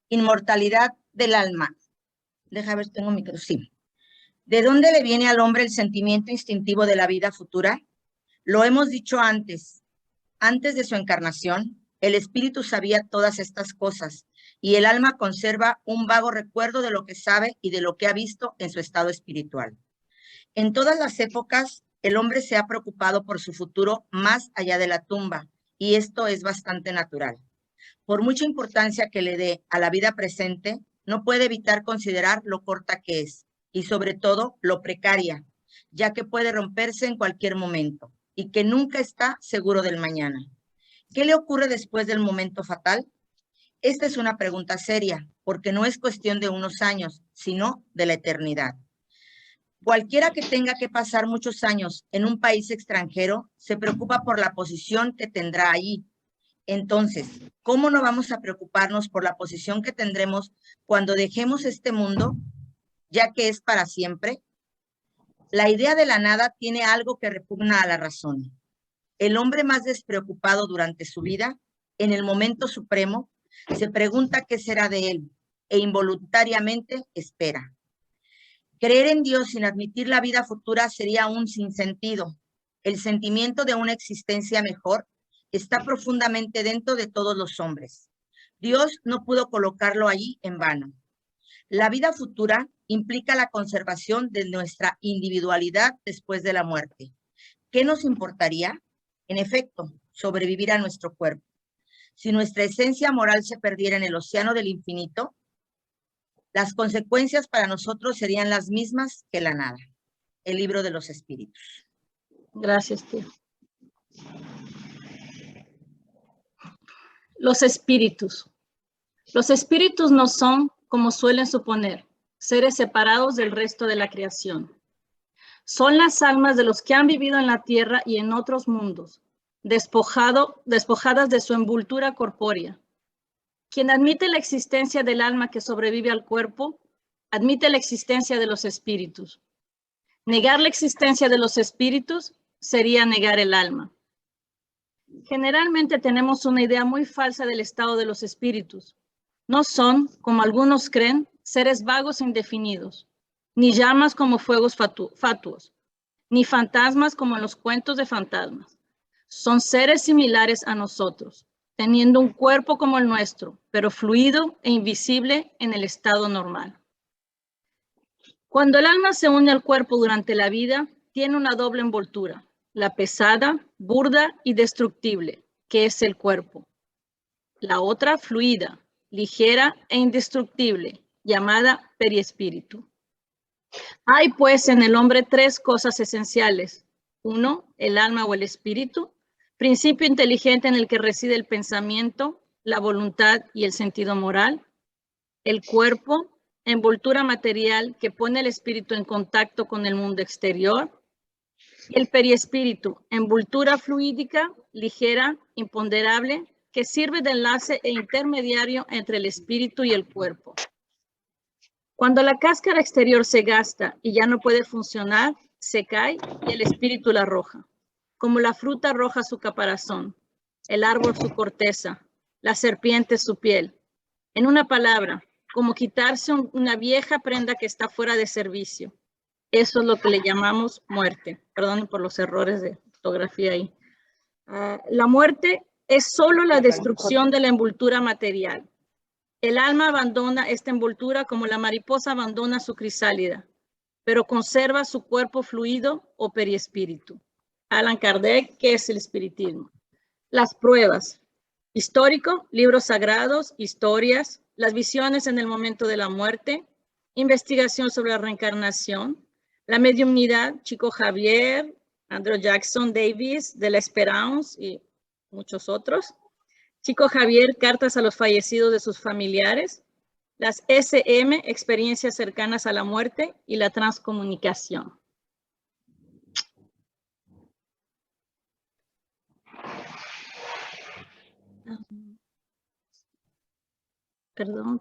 Inmortalidad del alma. Deja ver, tengo micro, sí. ¿De dónde le viene al hombre el sentimiento instintivo de la vida futura? Lo hemos dicho antes. Antes de su encarnación, el espíritu sabía todas estas cosas y el alma conserva un vago recuerdo de lo que sabe y de lo que ha visto en su estado espiritual. En todas las épocas, el hombre se ha preocupado por su futuro más allá de la tumba, y esto es bastante natural. Por mucha importancia que le dé a la vida presente, no puede evitar considerar lo corta que es y sobre todo lo precaria, ya que puede romperse en cualquier momento y que nunca está seguro del mañana. ¿Qué le ocurre después del momento fatal? Esta es una pregunta seria, porque no es cuestión de unos años, sino de la eternidad. Cualquiera que tenga que pasar muchos años en un país extranjero se preocupa por la posición que tendrá allí. Entonces, ¿cómo no vamos a preocuparnos por la posición que tendremos cuando dejemos este mundo, ya que es para siempre? La idea de la nada tiene algo que repugna a la razón. El hombre más despreocupado durante su vida, en el momento supremo, se pregunta qué será de él e involuntariamente espera. Creer en Dios sin admitir la vida futura sería un sinsentido. El sentimiento de una existencia mejor está profundamente dentro de todos los hombres. Dios no pudo colocarlo allí en vano. La vida futura implica la conservación de nuestra individualidad después de la muerte. ¿Qué nos importaría? En efecto, sobrevivir a nuestro cuerpo. Si nuestra esencia moral se perdiera en el océano del infinito, las consecuencias para nosotros serían las mismas que la nada. El libro de los espíritus. Gracias, tío. Los espíritus. Los espíritus no son, como suelen suponer, seres separados del resto de la creación. Son las almas de los que han vivido en la tierra y en otros mundos, despojadas de su envoltura corpórea. Quien admite la existencia del alma que sobrevive al cuerpo, admite la existencia de los espíritus. Negar la existencia de los espíritus sería negar el alma. Generalmente tenemos una idea muy falsa del estado de los espíritus. No son, como algunos creen, seres vagos e indefinidos, ni llamas como fuegos fatuos, ni fantasmas como en los cuentos de fantasmas. Son seres similares a nosotros, teniendo un cuerpo como el nuestro, pero fluido e invisible en el estado normal. Cuando el alma se une al cuerpo durante la vida, tiene una doble envoltura, la pesada, burda y destructible, que es el cuerpo. La otra fluida, ligera e indestructible, llamada periespíritu. Hay pues en el hombre tres cosas esenciales. Uno, el alma o el espíritu, principio inteligente en el que reside el pensamiento, la voluntad y el sentido moral. El cuerpo, envoltura material que pone el espíritu en contacto con el mundo exterior. Y el periespíritu, envoltura fluídica, ligera, imponderable, que sirve de enlace e intermediario entre el espíritu y el cuerpo. Cuando la cáscara exterior se gasta y ya no puede funcionar, se cae y el espíritu la arroja. Como la fruta arroja su caparazón, el árbol su corteza, la serpiente su piel. En una palabra, como quitarse una vieja prenda que está fuera de servicio. Eso es lo que le llamamos muerte. Perdonen por los errores de ortografía ahí. La muerte es solo la destrucción de la envoltura material. El alma abandona esta envoltura como la mariposa abandona su crisálida, pero conserva su cuerpo fluido o periespíritu. Allan Kardec, ¿qué es el espiritismo? Las pruebas. Histórico, libros sagrados, historias, las visiones en el momento de la muerte, investigación sobre la reencarnación, la mediumnidad, Chico Xavier, Andrew Jackson Davis, de la Esperance y muchos otros. Chico Xavier, cartas a los fallecidos de sus familiares, las SM, experiencias cercanas a la muerte y la transcomunicación. Perdón.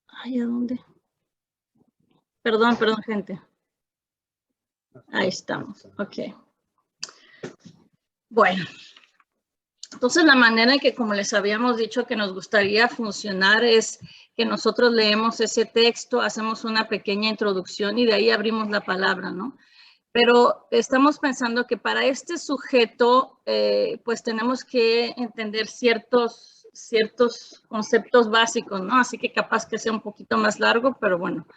Ay, ¿a dónde? Perdón, gente. Ahí estamos, ok. Bueno, Entonces, la manera en que, como les habíamos dicho, que nos gustaría funcionar es que nosotros leemos ese texto, hacemos una pequeña introducción y de ahí abrimos la palabra, ¿no? Pero estamos pensando que para este sujeto, pues tenemos que entender ciertos conceptos básicos, ¿no? Así que capaz que sea un poquito más largo, pero bueno.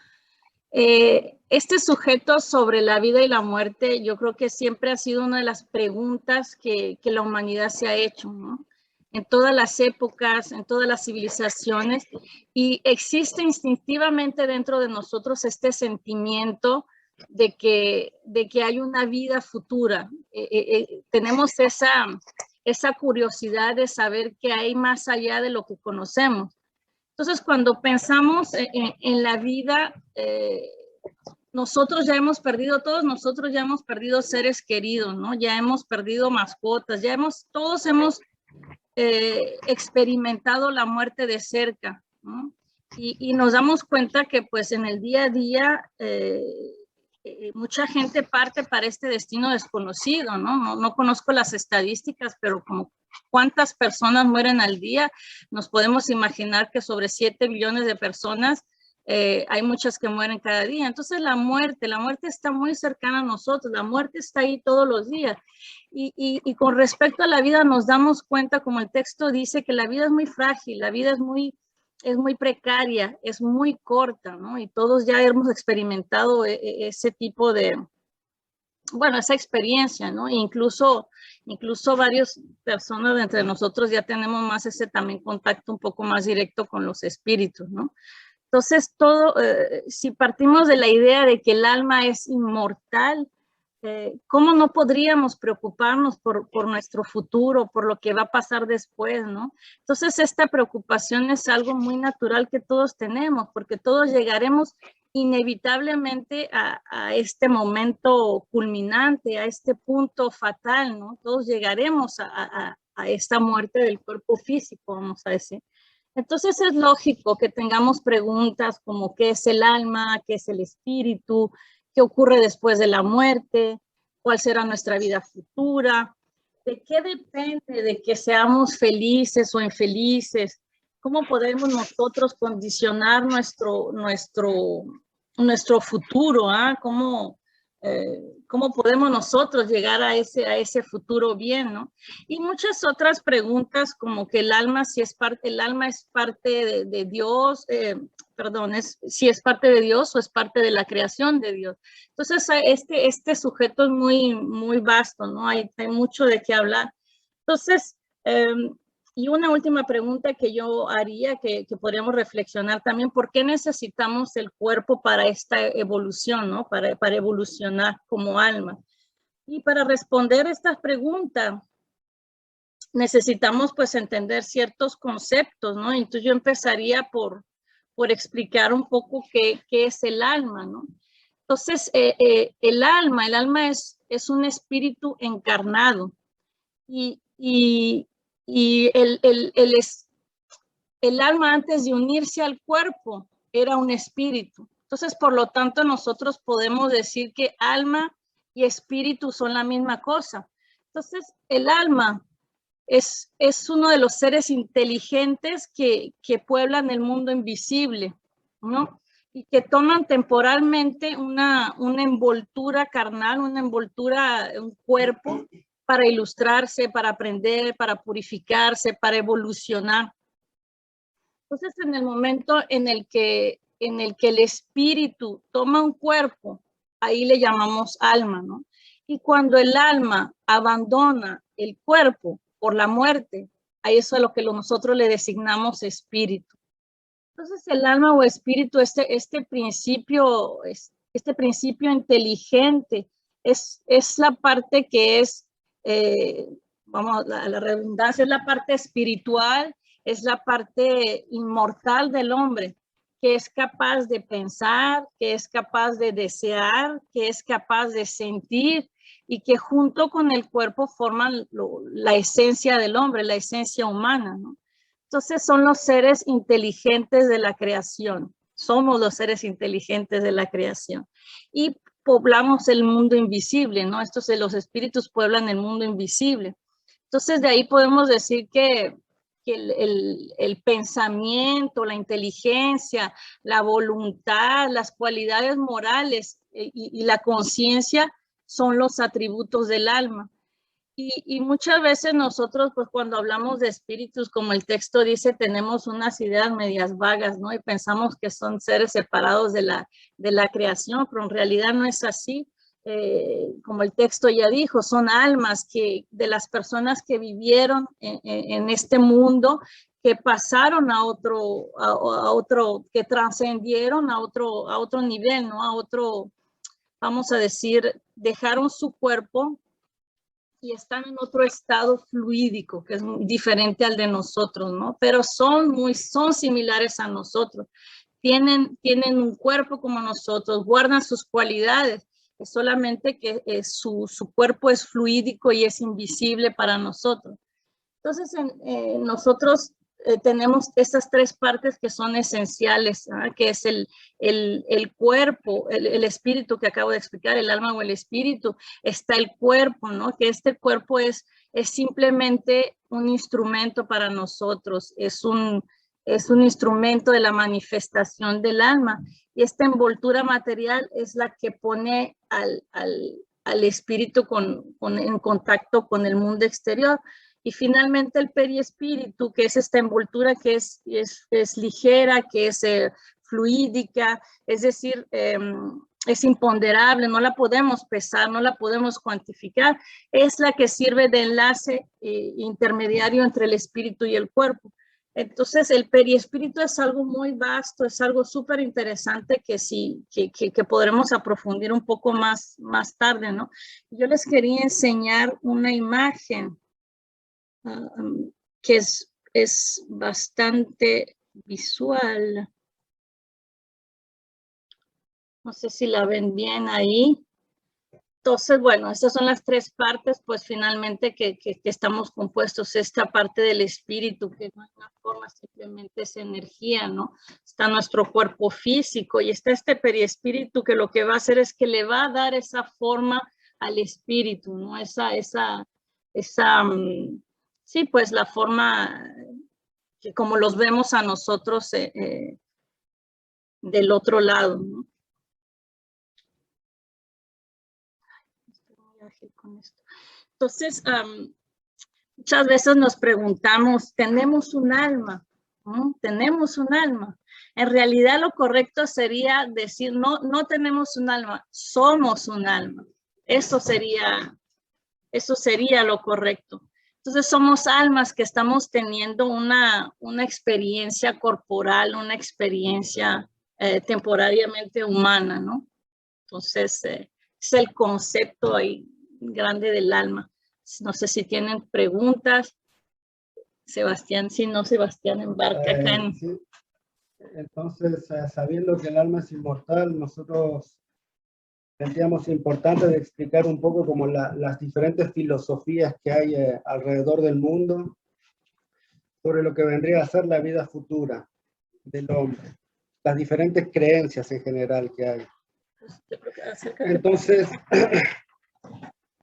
Este sujeto sobre la vida y la muerte, yo creo que siempre ha sido una de las preguntas que la humanidad se ha hecho, ¿no? En todas las épocas, en todas las civilizaciones, y existe instintivamente dentro de nosotros este sentimiento de que hay una vida futura. Tenemos esa curiosidad de saber qué hay más allá de lo que conocemos. Entonces, cuando pensamos en la vida, nosotros ya hemos perdido, todos nosotros ya hemos perdido seres queridos, ¿no? Ya hemos perdido mascotas, todos hemos experimentado la muerte de cerca, ¿no? Y nos damos cuenta que pues en el día a día mucha gente parte para este destino desconocido, ¿no? No conozco las estadísticas, pero como cuántas personas mueren al día, nos podemos imaginar que sobre 7 billones de personas hay muchas que mueren cada día. Entonces la muerte está muy cercana a nosotros, la muerte está ahí todos los días. Y con respecto a la vida nos damos cuenta, como el texto dice, que la vida es muy frágil, la vida es muy precaria, es muy corta, ¿no? Y todos ya hemos experimentado ese tipo de, bueno, esa experiencia, ¿no? Incluso varias personas de entre nosotros ya tenemos más ese también contacto un poco más directo con los espíritus, ¿no? Entonces, si partimos de la idea de que el alma es inmortal, ¿cómo no podríamos preocuparnos por nuestro futuro, por lo que va a pasar después, ¿no? Entonces, esta preocupación es algo muy natural que todos tenemos, porque todos llegaremos inevitablemente a este momento culminante, a este punto fatal, ¿no? Todos llegaremos a esta muerte del cuerpo físico, vamos a decir. Entonces es lógico que tengamos preguntas como qué es el alma, qué es el espíritu, qué ocurre después de la muerte, cuál será nuestra vida futura, de qué depende de que seamos felices o infelices, cómo podemos nosotros condicionar nuestro futuro, ¿ah? ¿Cómo podemos nosotros llegar a ese futuro bien, ¿no? Y muchas otras preguntas como que el alma es parte de Dios, si es parte de Dios o es parte de la creación de Dios. Entonces, este sujeto es muy, muy vasto, ¿no? Hay mucho de qué hablar. Entonces, y una última pregunta que yo haría, que podríamos reflexionar también, ¿por qué necesitamos el cuerpo para esta evolución, ¿no? Para evolucionar como alma? Y para responder estas preguntas, necesitamos pues entender ciertos conceptos, ¿no? Entonces yo empezaría por explicar un poco qué es el alma, ¿no? Entonces, el alma es un espíritu encarnado y el alma antes de unirse al cuerpo era un espíritu. Entonces, por lo tanto, nosotros podemos decir que alma y espíritu son la misma cosa. Entonces, el alma es uno de los seres inteligentes que pueblan el mundo invisible, ¿no? Y que toman temporalmente una envoltura carnal, un cuerpo para ilustrarse, para aprender, para purificarse, para evolucionar. Entonces, en el momento en el que el espíritu toma un cuerpo, ahí le llamamos alma, ¿no? Y cuando el alma abandona el cuerpo por la muerte, a eso es lo que nosotros le designamos espíritu. Entonces, el alma o espíritu, este principio inteligente, es la parte que es, vamos, la redundancia, es la parte espiritual, es la parte inmortal del hombre, que es capaz de pensar, que es capaz de desear, que es capaz de sentir y que junto con el cuerpo forman la esencia del hombre, la esencia humana, ¿no? Entonces son los seres inteligentes de la creación. Somos los seres inteligentes de la creación. Y poblamos el mundo invisible, ¿no? Los espíritus pueblan el mundo invisible. Entonces, de ahí podemos decir que el pensamiento, la inteligencia, la voluntad, las cualidades morales y la conciencia son los atributos del alma. Y muchas veces nosotros, pues cuando hablamos de espíritus, como el texto dice, tenemos unas ideas medias vagas, ¿no? Y pensamos que son seres separados de la creación, pero en realidad no es así. Como el texto ya dijo, son almas de las personas que vivieron en este mundo, que pasaron a otro, que trascendieron a otro nivel, ¿no? A otro, vamos a decir, dejaron su cuerpo y están en otro estado fluídico, que es diferente al de nosotros, ¿no? Pero son similares a nosotros. Tienen un cuerpo como nosotros, guardan sus cualidades, es solamente que su cuerpo es fluídico y es invisible para nosotros. Entonces, nosotros tenemos esas tres partes que son esenciales, ¿ah? Que es el cuerpo, el espíritu que acabo de explicar, el alma o el espíritu. Está el cuerpo, ¿no? Que este cuerpo es simplemente un instrumento para nosotros, es un instrumento de la manifestación del alma. Y esta envoltura material es la que pone al espíritu en contacto con el mundo exterior. Y finalmente el periespíritu, que es esta envoltura que es ligera, que es fluídica, es decir, es imponderable, no la podemos pesar, no la podemos cuantificar, es la que sirve de enlace intermediario entre el espíritu y el cuerpo. Entonces, el periespíritu es algo muy vasto, es algo súper interesante que sí, que podremos aprofundir un poco más tarde, ¿no? Yo les quería enseñar una imagen que es bastante visual. No sé si la ven bien ahí. Entonces, bueno, estas son las tres partes, pues finalmente que estamos compuestos. Esta parte del espíritu, que no es una forma, simplemente es energía, ¿no? Está nuestro cuerpo físico y está este periespíritu que lo que va a hacer es que le va a dar esa forma al espíritu, ¿no? Sí, pues la forma que como los vemos a nosotros del otro lado, ¿no? Estoy muy ágil con esto. Entonces, muchas veces nos preguntamos, ¿tenemos un alma? ¿No? ¿Tenemos un alma? En realidad lo correcto sería decir, no tenemos un alma, somos un alma. Eso sería lo correcto. Entonces somos almas que estamos teniendo una experiencia corporal, una experiencia temporariamente humana, ¿no? Entonces es el concepto ahí grande del alma. No sé si tienen preguntas. Sebastián, si no, Sebastián embarca acá en... Sí. Entonces, sabiendo que el alma es inmortal, nosotros sentíamos importante de explicar un poco como las diferentes filosofías que hay alrededor del mundo sobre lo que vendría a ser la vida futura del hombre, las diferentes creencias en general que hay. Entonces,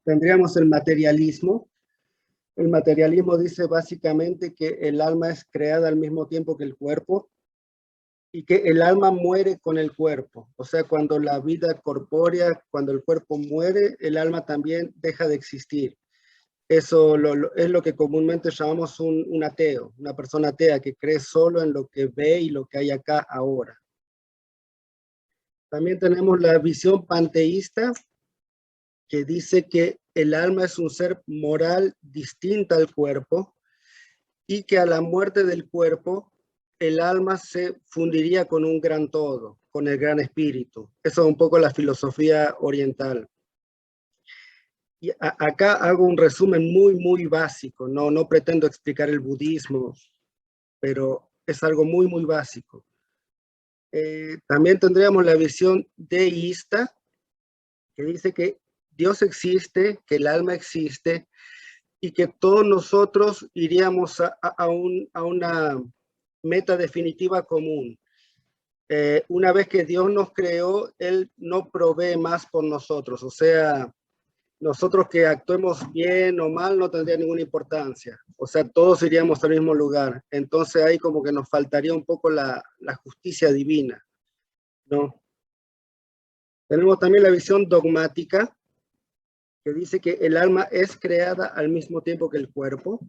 tendríamos el materialismo. El materialismo dice básicamente que el alma es creada al mismo tiempo que el cuerpo y que el alma muere con el cuerpo. O sea, cuando la vida corpórea, cuando el cuerpo muere, el alma también deja de existir. Eso es lo que comúnmente llamamos un ateo, una persona atea que cree solo en lo que ve y lo que hay acá ahora. También tenemos la visión panteísta, que dice que el alma es un ser moral distinta al cuerpo y que a la muerte del cuerpo el alma se fundiría con un gran todo, con el gran espíritu. Eso es un poco la filosofía oriental. Y acá hago un resumen muy básico, no pretendo explicar el budismo, pero es algo muy básico. También tendríamos la visión deísta, que dice que Dios existe, que el alma existe, y que todos nosotros iríamos a una meta definitiva común. Una vez que Dios nos creó, Él no provee más por nosotros, o sea, nosotros que actuemos bien o mal no tendría ninguna importancia. O sea, todos iríamos al mismo lugar. Entonces ahí como que nos faltaría un poco la justicia divina, ¿no? Tenemos también la visión dogmática, que dice que el alma es creada al mismo tiempo que el cuerpo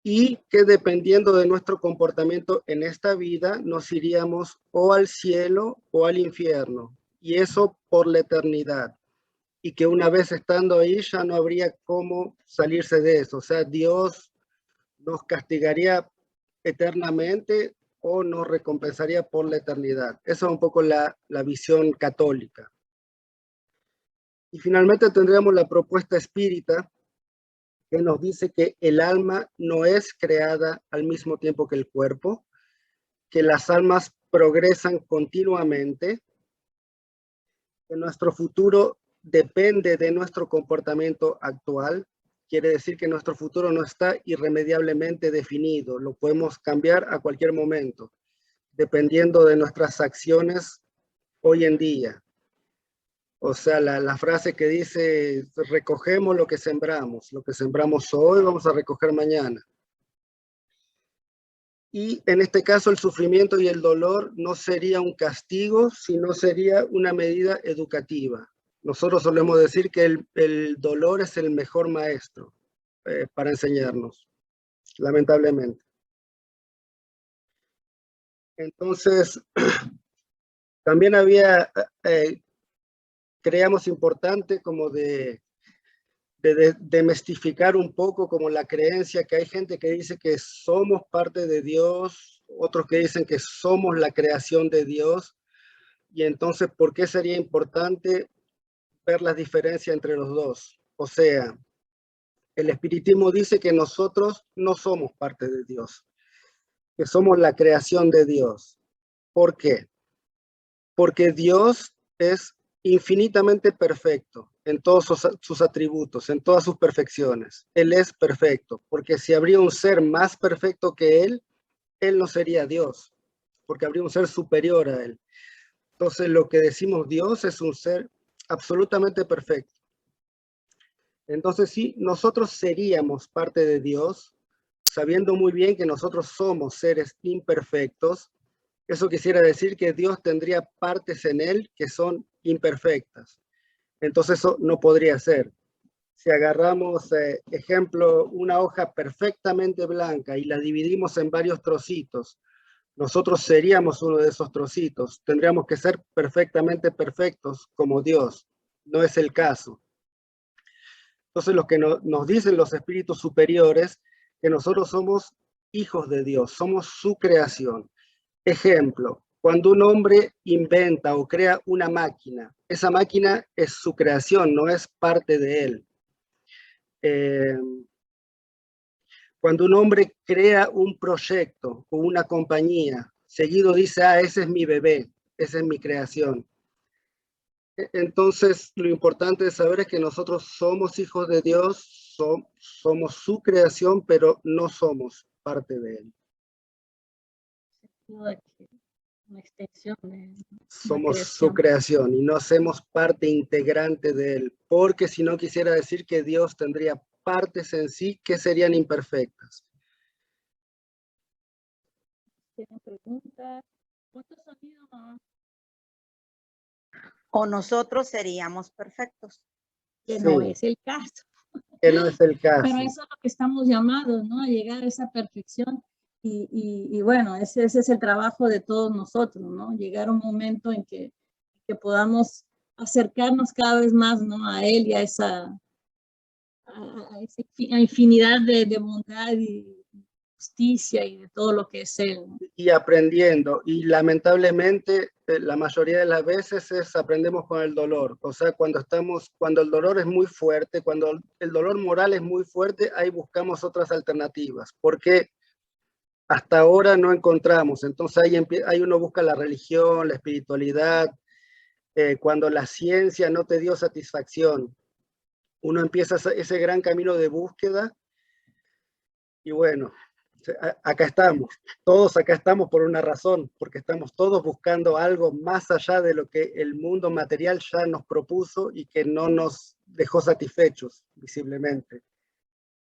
y que dependiendo de nuestro comportamiento en esta vida nos iríamos o al cielo o al infierno, y eso por la eternidad. Y que una vez estando ahí ya no habría cómo salirse de eso. O sea, Dios nos castigaría eternamente o nos recompensaría por la eternidad. Esa es un poco la visión católica. Y finalmente tendríamos la propuesta espírita, que nos dice que el alma no es creada al mismo tiempo que el cuerpo, que las almas progresan continuamente, que nuestro futuro depende de nuestro comportamiento actual. Quiere decir que nuestro futuro no está irremediablemente definido, lo podemos cambiar a cualquier momento, dependiendo de nuestras acciones hoy en día. O sea, la frase que dice, recogemos lo que sembramos hoy vamos a recoger mañana. Y en este caso el sufrimiento y el dolor no sería un castigo, sino sería una medida educativa. Nosotros solemos decir que el dolor es el mejor maestro para enseñarnos, lamentablemente. Entonces, también creamos importante como de demestificar un poco como la creencia que hay gente que dice que somos parte de Dios, otros que dicen que somos la creación de Dios, y entonces, ¿por qué sería importante ver las diferencias entre los dos? O sea, el espiritismo dice que nosotros no somos parte de Dios, que somos la creación de Dios. ¿Por qué? Porque Dios es infinitamente perfecto en todos sus atributos, en todas sus perfecciones. Él es perfecto, porque si habría un ser más perfecto que Él no sería Dios, porque habría un ser superior a Él. Entonces, lo que decimos Dios es un ser absolutamente perfecto. Entonces, sí, nosotros seríamos parte de Dios, sabiendo muy bien que nosotros somos seres imperfectos. Eso quisiera decir que Dios tendría partes en Él que son imperfectas. Entonces, eso no podría ser. Si agarramos, ejemplo, una hoja perfectamente blanca y la dividimos en varios trocitos, nosotros seríamos uno de esos trocitos. Tendríamos que ser perfectamente perfectos como Dios. No es el caso. Entonces, lo que nos dicen los espíritus superiores, que nosotros somos hijos de Dios, somos su creación. Ejemplo, cuando un hombre inventa o crea una máquina, esa máquina es su creación, no es parte de él. Cuando un hombre crea un proyecto o una compañía, seguido dice, ese es mi bebé, esa es mi creación. Entonces, lo importante de saber es que nosotros somos hijos de Dios, somos su creación, pero no somos parte de él. Una extensión de somos su creación y no hacemos parte integrante de él, porque si no quisiera decir que Dios tendría partes en sí que serían imperfectas. ¿Tienen preguntas? ¿Cuántos sonidos? O nosotros seríamos perfectos. Que Sí. no es el caso. Que no es el caso. Pero eso es lo que estamos llamados, ¿no? A llegar a esa perfección. Y bueno, ese es el trabajo de todos nosotros, ¿no? Llegar a un momento en que podamos acercarnos cada vez más, ¿no? A Él y a esa infinidad de bondad y justicia y de todo lo que es Él, ¿no? Y aprendiendo, y lamentablemente la mayoría de las veces aprendemos con el dolor. O sea, cuando el dolor es muy fuerte, cuando el dolor moral es muy fuerte, ahí buscamos otras alternativas, porque hasta ahora no encontramos. Entonces ahí uno busca la religión, la espiritualidad, cuando la ciencia no te dio satisfacción. Uno empieza ese gran camino de búsqueda y bueno, Acá estamos, todos acá estamos por una razón, porque estamos todos buscando algo más allá de lo que el mundo material ya nos propuso y que no nos dejó satisfechos, visiblemente.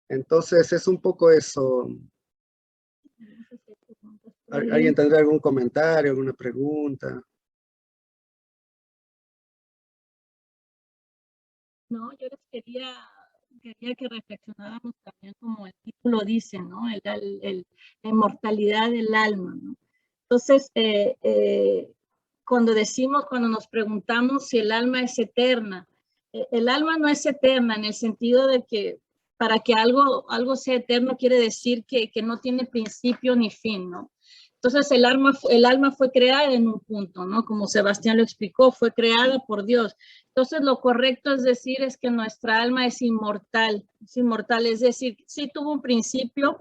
Entonces es un poco eso. ¿Alguien tendrá algún comentario, alguna pregunta? No, yo les quería que reflexionáramos también como el título dice, ¿no? La inmortalidad del alma, ¿no? Entonces, cuando nos preguntamos si el alma es eterna, el alma no es eterna en el sentido de que para que algo sea eterno quiere decir que no tiene principio ni fin, ¿no? Entonces el alma fue creada en un punto, ¿no? Como Sebastián lo explicó, fue creada por Dios. Entonces lo correcto es decir es que nuestra alma es inmortal, es decir, sí tuvo un principio,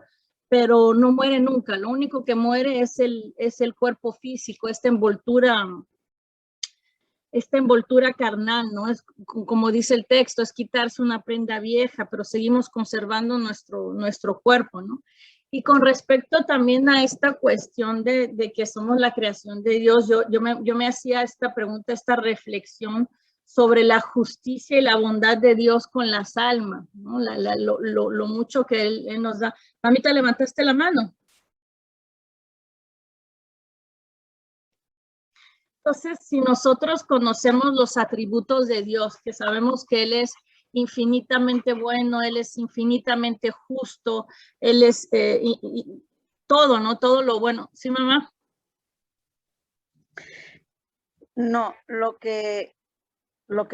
pero no muere nunca. Lo único que muere es el cuerpo físico, esta envoltura carnal, ¿no? Es como dice el texto, es quitarse una prenda vieja, pero seguimos conservando nuestro cuerpo, ¿no? Y con respecto también a esta cuestión de que somos la creación de Dios, yo me hacía esta pregunta, esta reflexión sobre la justicia y la bondad de Dios con las almas, ¿no? Lo mucho que él nos da. Mamita, levantaste la mano. Entonces, si nosotros conocemos los atributos de Dios, que sabemos que Él es infinitamente bueno, Él es infinitamente justo, Él es todo, ¿no? Todo lo bueno. ¿Sí, mamá? No, lo que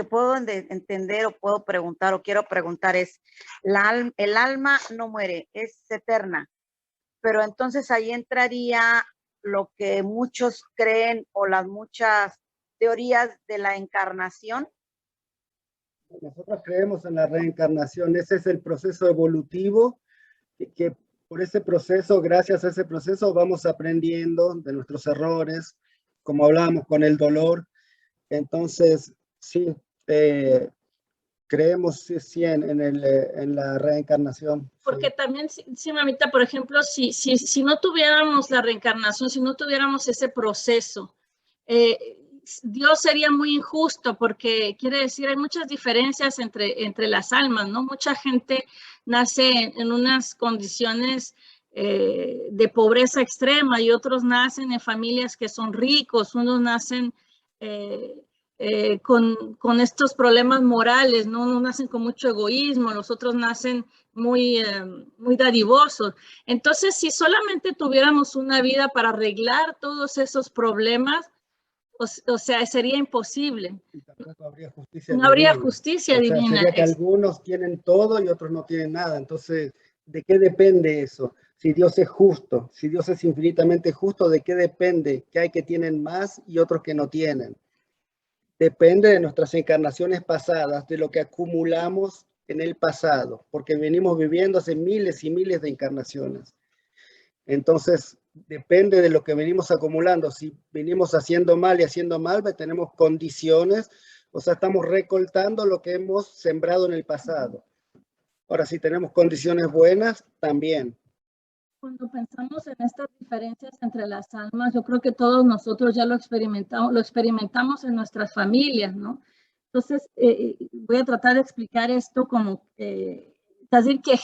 puedo entender o puedo preguntar o quiero preguntar es, el alma no muere, es eterna, pero entonces ahí entraría lo que muchos creen o las muchas teorías de la encarnación. Nosotros creemos en la reencarnación, ese es el proceso evolutivo, que por ese proceso, gracias a ese proceso, vamos aprendiendo de nuestros errores, como hablábamos con el dolor. Entonces, sí, creemos sí en la reencarnación. Porque sí. también, sí, mamita, por ejemplo, si no tuviéramos la reencarnación, si no tuviéramos ese proceso, Dios sería muy injusto porque quiere decir, hay muchas diferencias entre las almas, ¿no? Mucha gente nace en unas condiciones de pobreza extrema y otros nacen en familias que son ricos, unos nacen con estos problemas morales, ¿no? Unos nacen con mucho egoísmo, los otros nacen muy dadivosos. Entonces, si solamente tuviéramos una vida para arreglar todos esos problemas, o sea, sería imposible. Y tampoco habría justicia no divina. habría justicia divina. Sería que algunos tienen todo y otros no tienen nada. Entonces, ¿de qué depende eso? Si Dios es justo, si Dios es infinitamente justo, ¿de qué depende? Que hay que tienen más y otros que no tienen. Depende de nuestras encarnaciones pasadas, de lo que acumulamos en el pasado, porque venimos viviendo hace miles y miles de encarnaciones. Entonces, depende de lo que venimos acumulando. Si venimos haciendo mal y haciendo mal, tenemos condiciones, o sea, estamos recoltando lo que hemos sembrado en el pasado. Ahora, si tenemos condiciones buenas, también. Cuando pensamos en estas diferencias entre las almas, yo creo que todos nosotros ya lo experimentamos en nuestras familias, ¿no? Entonces, voy a tratar de explicar esto como, es decir, que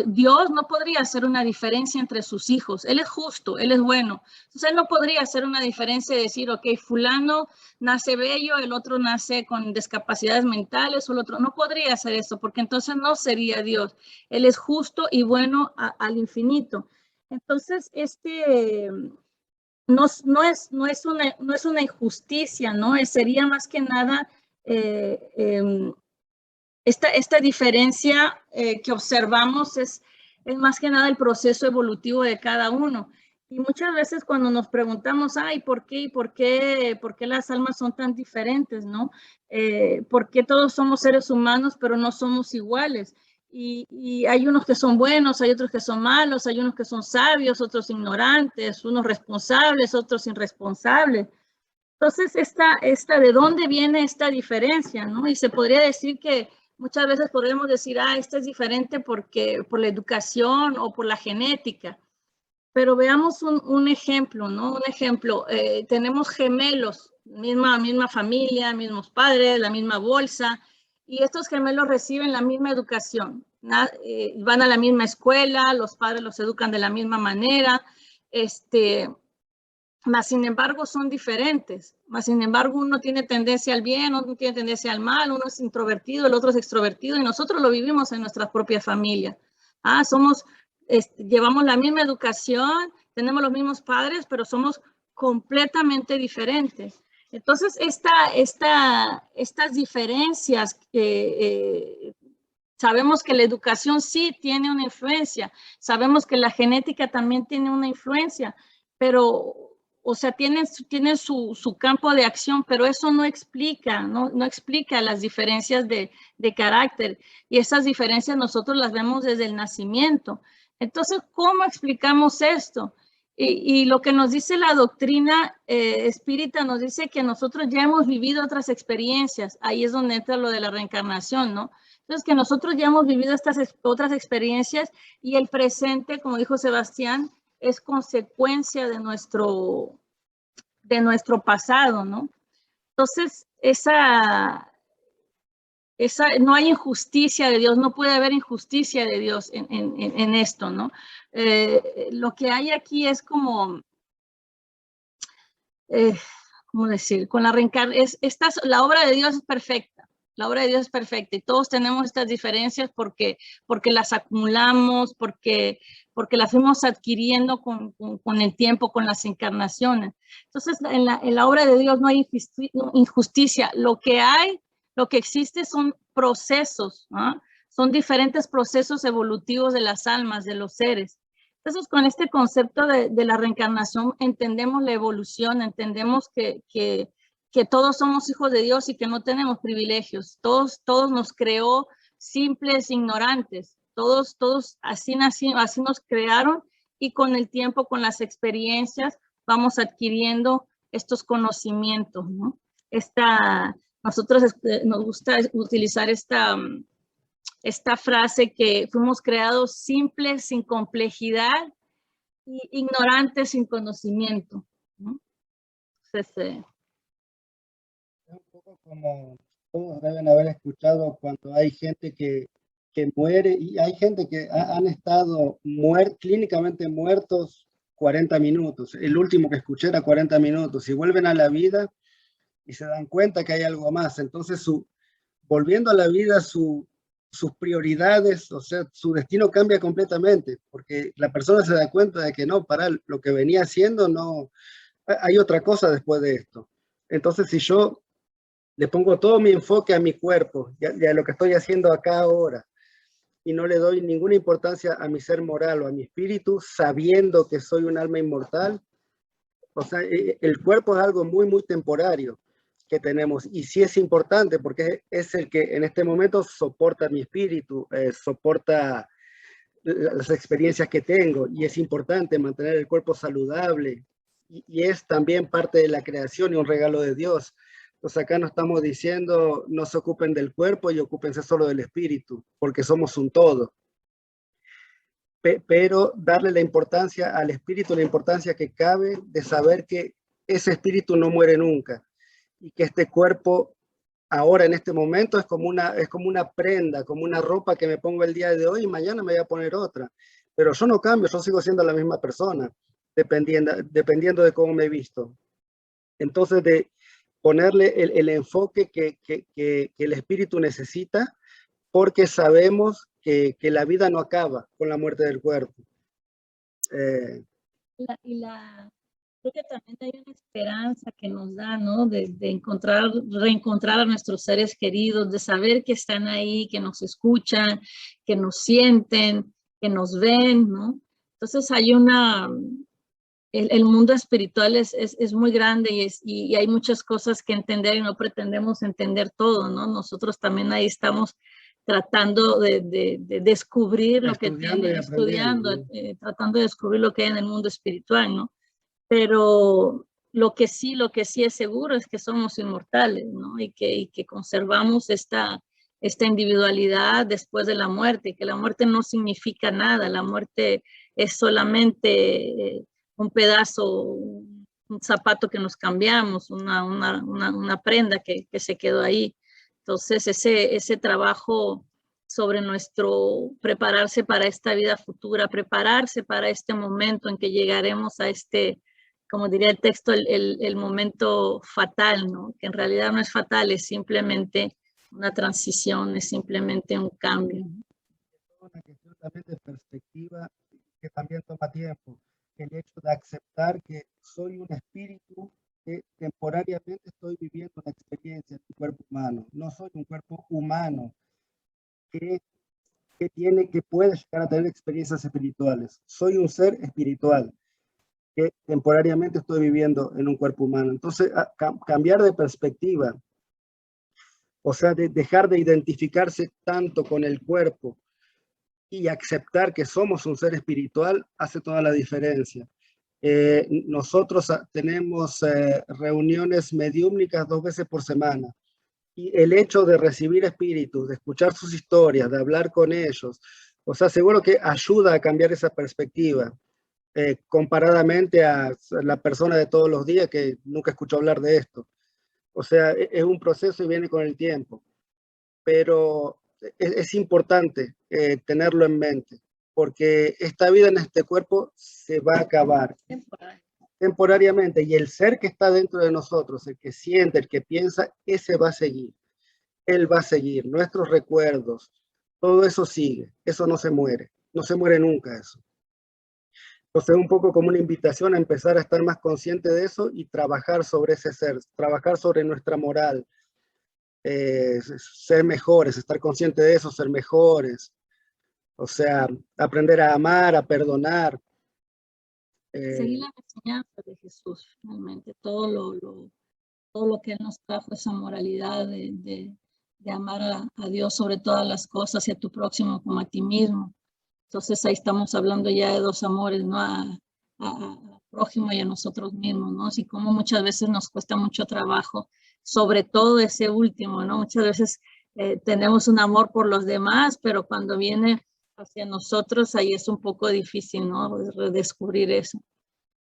Dios no podría hacer una diferencia entre sus hijos. Él es justo, Él es bueno. Entonces, Él no podría hacer una diferencia y decir, ok, fulano nace bello, el otro nace con discapacidades mentales, o el otro. No podría hacer eso, porque entonces no sería Dios. Él es justo y bueno al infinito. Entonces, no es una injusticia, ¿no? Sería más que nada esta diferencia que observamos es más que nada el proceso evolutivo de cada uno. Y muchas veces cuando nos preguntamos, ay, ¿por qué las almas son tan diferentes, no? ¿Por qué todos somos seres humanos, pero no somos iguales? Y hay unos que son buenos, hay otros que son malos, hay unos que son sabios, otros ignorantes, unos responsables, otros irresponsables. Entonces, ¿de dónde viene esta diferencia, no? Y se podría decir que muchas veces podemos decir, esta es diferente por la educación o por la genética. Pero veamos un ejemplo, ¿no? Un ejemplo, tenemos gemelos, misma familia, mismos padres, la misma bolsa, y estos gemelos reciben la misma educación. Van a la misma escuela, los padres los educan de la misma manera, mas sin embargo son diferentes. Mas sin embargo uno tiene tendencia al bien, otro tiene tendencia al mal, uno es introvertido, el otro es extrovertido, y nosotros lo vivimos en nuestra propia familia. Llevamos la misma educación, tenemos los mismos padres, pero somos completamente diferentes. Entonces, estas diferencias, sabemos que la educación sí tiene una influencia, sabemos que la genética también tiene una influencia, pero, o sea, tienen su campo de acción, pero eso no explica las diferencias de carácter, y esas diferencias nosotros las vemos desde el nacimiento. Entonces, ¿cómo explicamos esto? Y lo que nos dice la doctrina espírita nos dice que nosotros ya hemos vivido otras experiencias. Ahí es donde entra lo de la reencarnación, ¿no? Entonces, que nosotros ya hemos vivido estas otras experiencias, y el presente, como dijo Sebastián, es consecuencia de nuestro pasado, ¿no? Entonces, no hay injusticia de Dios, no puede haber injusticia de Dios en esto, ¿no? Lo que hay aquí es como, ¿cómo decir? Con la reencarnación, la obra de Dios es perfecta. La obra de Dios es perfecta, y todos tenemos estas diferencias porque las acumulamos, porque las fuimos adquiriendo con el tiempo, con las encarnaciones. Entonces, en la obra de Dios no hay injusticia. Lo que existe son procesos, ¿no? Son diferentes procesos evolutivos de las almas, de los seres. Entonces, con este concepto de la reencarnación, entendemos la evolución, entendemos que todos somos hijos de Dios y que no tenemos privilegios. Todos nos creó simples, ignorantes. Todos así nos crearon, y con el tiempo, con las experiencias, vamos adquiriendo estos conocimientos, ¿no? Nosotros nos gusta utilizar esta frase, que fuimos creados simples, sin complejidad, y ignorantes, sin conocimiento, ¿no? Entonces, Es un poco como todos deben haber escuchado cuando hay gente que muere, y hay gente que han estado clínicamente muertos 40 minutos. El último que escuché era 40 minutos, y vuelven a la vida y se dan cuenta que hay algo más. Entonces, volviendo a la vida, sus prioridades, o sea, su destino cambia completamente, porque la persona se da cuenta de que no, para lo que venía haciendo, no, hay otra cosa después de esto. Entonces, si yo le pongo todo mi enfoque a mi cuerpo y a lo que estoy haciendo acá ahora, y no le doy ninguna importancia a mi ser moral o a mi espíritu, sabiendo que soy un alma inmortal, o sea, el cuerpo es algo muy, muy temporario que tenemos, y sí es importante porque es el que en este momento soporta mi espíritu, soporta las experiencias que tengo, y es importante mantener el cuerpo saludable, y es también parte de la creación y un regalo de Dios. Entonces acá no estamos diciendo no se ocupen del cuerpo y ocúpense solo del espíritu, porque somos un todo. Pero darle la importancia al espíritu, la importancia que cabe de saber que ese espíritu no muere nunca, y que este cuerpo ahora en este momento es como una prenda, como una ropa que me pongo el día de hoy, y mañana me voy a poner otra. Pero yo no cambio, yo sigo siendo la misma persona, dependiendo de cómo me he visto. Entonces, de ponerle el enfoque que el espíritu necesita, porque sabemos que la vida no acaba con la muerte del cuerpo. Creo que también hay una esperanza que nos da, ¿no? De reencontrar a nuestros seres queridos, de saber que están ahí, que nos escuchan, que nos sienten, que nos ven, ¿no? Entonces el mundo espiritual es muy grande, y hay muchas cosas que entender, y no pretendemos entender todo, ¿no? Nosotros también ahí estamos tratando de descubrir lo que tiene, estudiando, ¿no? Tratando de descubrir lo que hay en el mundo espiritual, ¿no? Pero lo que sí es seguro es que somos inmortales, ¿no? Y que conservamos esta esta individualidad después de la muerte, que la muerte no significa nada, la muerte es solamente un pedazo, un zapato que nos cambiamos, una prenda que se quedó ahí. Entonces, ese trabajo sobre nuestro prepararse para esta vida futura, prepararse para este momento en que llegaremos a este, como diría el texto, el momento fatal, ¿no? Que en realidad no es fatal, es simplemente una transición, es simplemente un cambio. Es una cuestión también de perspectiva que también toma tiempo. El hecho de aceptar que soy un espíritu que temporariamente estoy viviendo una experiencia en mi cuerpo humano. No soy un cuerpo humano que puede llegar a tener experiencias espirituales. Soy un ser espiritual que temporariamente estoy viviendo en un cuerpo humano. Entonces, cambiar de perspectiva, o sea, dejar de identificarse tanto con el cuerpo y aceptar que somos un ser espiritual hace toda la diferencia. Nosotros tenemos reuniones mediúmnicas 2 veces por semana. Y el hecho de recibir espíritus, de escuchar sus historias, de hablar con ellos, o sea, seguro que ayuda a cambiar esa perspectiva, comparadamente a la persona de todos los días que nunca escuchó hablar de esto. O sea, es un proceso y viene con el tiempo, pero es importante tenerlo en mente, porque esta vida en este cuerpo se va a acabar temporariamente, y el ser que está dentro de nosotros, el que siente, el que piensa, ese va a seguir. Él va a seguir, nuestros recuerdos, todo eso sigue, eso no se muere nunca eso. Entonces, un poco como una invitación a empezar a estar más consciente de eso y trabajar sobre ese ser, trabajar sobre nuestra moral, ser mejores, estar consciente de eso, ser mejores, o sea, aprender a amar, a perdonar. Seguir las enseñanzas de Jesús, finalmente, todo lo que Él nos trajo, esa moralidad de amar a Dios sobre todas las cosas y a tu próximo como a ti mismo. Entonces ahí estamos hablando ya de 2 amores, ¿no? A prójimo y a nosotros mismos, ¿no? Así como muchas veces nos cuesta mucho trabajo, sobre todo ese último, ¿no? Muchas veces tenemos un amor por los demás, pero cuando viene hacia nosotros, ahí es un poco difícil, ¿no? Redescubrir eso.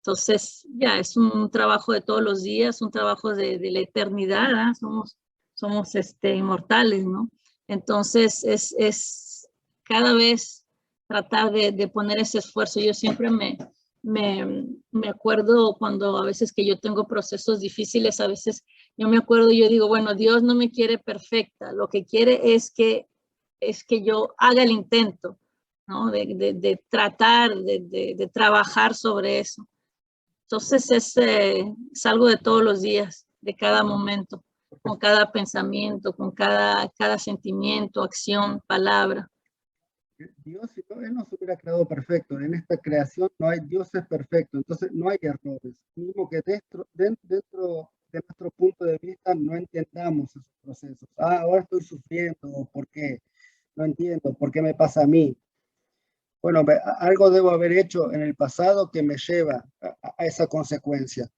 Entonces, ya es un trabajo de todos los días, un trabajo de la eternidad, ¿eh? Somos inmortales, ¿no? Entonces, es cada vez tratar de poner ese esfuerzo. Yo siempre me acuerdo cuando a veces que yo tengo procesos difíciles, a veces yo me acuerdo y yo digo, bueno, Dios no me quiere perfecta, lo que quiere es que yo haga el intento, ¿no? De tratar, de trabajar sobre eso. Entonces es algo de todos los días, de cada momento, con cada pensamiento, con cada sentimiento, acción, palabra. Dios, si no, Él nos hubiera creado perfecto. En esta creación no hay, Dios es perfecto, entonces no hay errores. Mismo que dentro de nuestro punto de vista no entendamos esos procesos. Ahora estoy sufriendo, ¿por qué? No entiendo, ¿por qué me pasa a mí? Bueno, algo debo haber hecho en el pasado que me lleva a esa consecuencia.